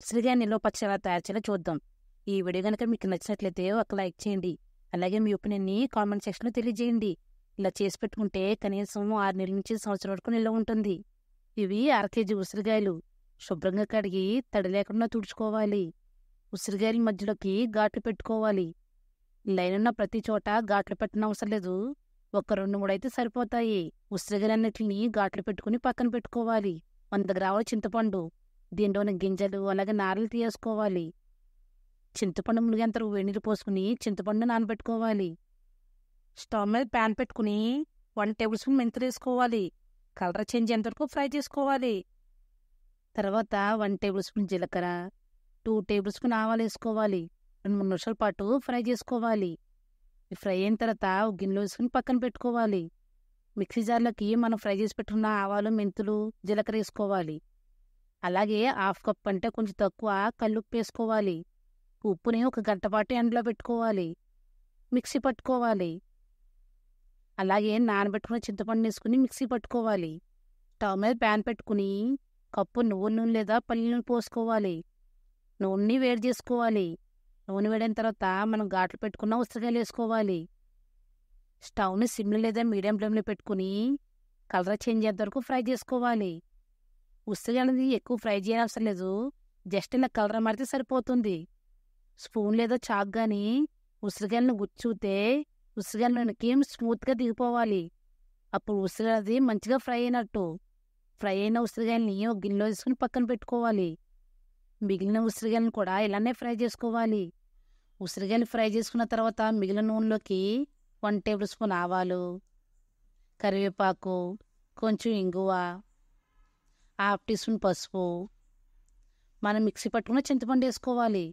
ఉసిరికాయ నిల్వ పచ్చడి ఎలా తయారు చేయాలో చూద్దాం. ఈ వీడియో గనుక మీకు నచ్చినట్లయితే ఒక లైక్ చేయండి. అలాగే మీ ఒపీనియన్‌ని కామెంట్ సెక్షన్‌లో తెలియజేయండి. ఇలా చేసి పెట్టుకుంటే కనీసం 6 నెలల నుంచి సంవత్సరం వరకు నిల్వ ఉంటుంది. ఇవి అర కేజీ ఉసిరికాయలు. శుభ్రంగా కడిగి తడి లేకుండా తుడుచుకోవాలి. ఉసిరికాయల మధ్యలోకి ఘాట్లు పెట్టుకోవాలి. లైనున్న ప్రతి చోట ఘాట్లు పెట్టనవసరం లేదు. ఒక 2, 3 అయితే సరిపోతాయి. ఉసిరికాయలన్నిటిని ఘాట్లు పెట్టుకుని పక్కన పెట్టుకోవాలి. 100 గ్రాముల చింతపండు, దీనిలోని గింజలు అలాగే నారలు తీసుకోవాలి. చింతపండు మునిగేంత వరకు వేడి నీళ్ళు పోసుకుని చింతపండు నానబెట్టుకోవాలి. స్టవ్ మీద ప్యాన్ పెట్టుకుని 1 టేబుల్ స్పూన్ మెంతులు వేసుకోవాలి. కలర్ చేంజ్ అయ్యేంత వరకు ఫ్రై చేసుకోవాలి. తర్వాత 1 టేబుల్ స్పూన్ జీలకర్ర, 2 టేబుల్ స్పూన్ ఆవాలు వేసుకోవాలి. 2-3 నిమిషాల పాటు ఫ్రై చేసుకోవాలి. ఈ ఫ్రై అయిన తర్వాత ఒక గిన్నెలో వేసుకుని పక్కన పెట్టుకోవాలి. మిక్సీ జార్లోకి మనం ఫ్రై చేసి పెట్టుకున్న ఆవాలు, మెంతులు, జీలకర్ర వేసుకోవాలి. అలాగే 1/2 కప్ అంటే కొంచెం తక్కువ కల్లుప్పు వేసుకోవాలి. ఉప్పుని 1 గంట పాటు ఎండలో పెట్టుకోవాలి. మిక్సీ పట్టుకోవాలి. అలాగే నానబెట్టుకున్న చింతపండు వేసుకుని మిక్సీ పట్టుకోవాలి. స్టవ్ మీద ప్యాన్ పెట్టుకుని కప్పు నువ్వుల నూనె లేదా పల్లి నూనె పోసుకోవాలి. నూనెని వేడి చేసుకోవాలి. నూనె వేడిన తర్వాత మనం ఘాట్లు పెట్టుకున్న ఉసిరికాయలు వేసుకోవాలి. స్టవ్ని సిమ్లో లేదా మీడియం ఫ్లేమ్లో పెట్టుకుని కలర్ చేంజ్ అయ్యేంత వరకు ఫ్రై చేసుకోవాలి. ఉసిరికాయలది ఎక్కువ ఫ్రై చేయనవసరం లేదు. జస్ట్ ఇలా కలర్ మారితే సరిపోతుంది. స్పూన్ లేదా చాక్ కానీ ఉసిరికాయలను గుచ్చూతే ఉసిరికాయలకి స్మూత్గా దిగిపోవాలి. అప్పుడు ఉసిరికాయది మంచిగా ఫ్రై అయినట్టు. ఫ్రై అయిన ఉసిరికాయలని ఒక గిన్నెలో తీసుకుని పక్కన పెట్టుకోవాలి. మిగిలిన ఉసిరికాయలను కూడా ఇలానే ఫ్రై చేసుకోవాలి. ఉసిరికాయలు ఫ్రై చేసుకున్న తర్వాత మిగిలిన నూనెలోకి 1 టేబుల్ స్పూన్ ఆవాలు, కరివేపాకు, కొంచెం ఇంగువ, 1/2 టీ స్పూన్ పసుపు, మనం మిక్సీ పట్టుకున్న చింతపండు వేసుకోవాలి.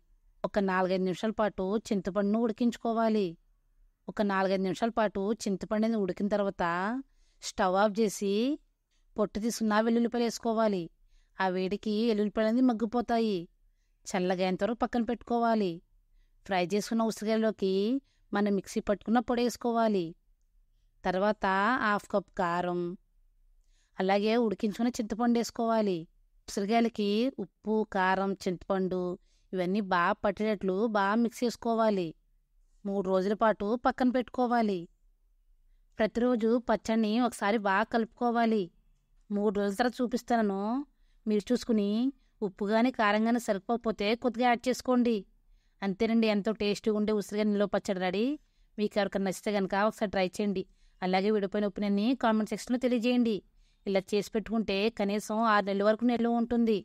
ఒక 4-5 నిమిషాల పాటు చింతపండును ఉడికించుకోవాలి. ఒక 4-5 నిమిషాల పాటు చింతపండుని ఉడికిన తర్వాత స్టవ్ ఆఫ్ చేసి పొట్టు తీసుకున్న వెల్లుల్లిపాయలు వేసుకోవాలి. ఆ వేడికి వెల్లుల్లిపాయలు అనేది మగ్గిపోతాయి. చల్లగా అయ్యేంతవరకు పక్కన పెట్టుకోవాలి. ఫ్రై చేసుకున్న ఉసిరికాయలోకి మనం మిక్సీ పట్టుకున్న పొడి వేసుకోవాలి. తర్వాత 1/2 కప్ కారం, అలాగే ఉడికించుకున్న చింతపండు వేసుకోవాలి. ఉసిరికాయలకి ఉప్పు, కారం, చింతపండు ఇవన్నీ బాగా పట్టేటట్లు బాగా మిక్స్ చేసుకోవాలి. 3 రోజుల పాటు పక్కన పెట్టుకోవాలి. ప్రతిరోజు పచ్చడిని ఒకసారి బాగా కలుపుకోవాలి. 3 రోజుల తర్వాత చూపిస్తాను. మీరు చూసుకుని ఉప్పు కానీ కారం కానీ సరిపోకపోతే కొద్దిగా యాడ్ చేసుకోండి. అంతేనండి, ఎంతో టేస్టీగా ఉండే ఉసిరికాయ నిల్వ పచ్చడి రెడీ. మీకు ఎవరికైనా నచ్చితే కనుక ఒకసారి ట్రై చేయండి. అలాగే విడిపోయిన ఒపీనియన్ని కామెంట్ సెక్షన్లో తెలియజేయండి. ఇలా చేసి పెట్టుకుంటే కనీసం 6 నెలల వరకు నిల్వ ఉంటుంది.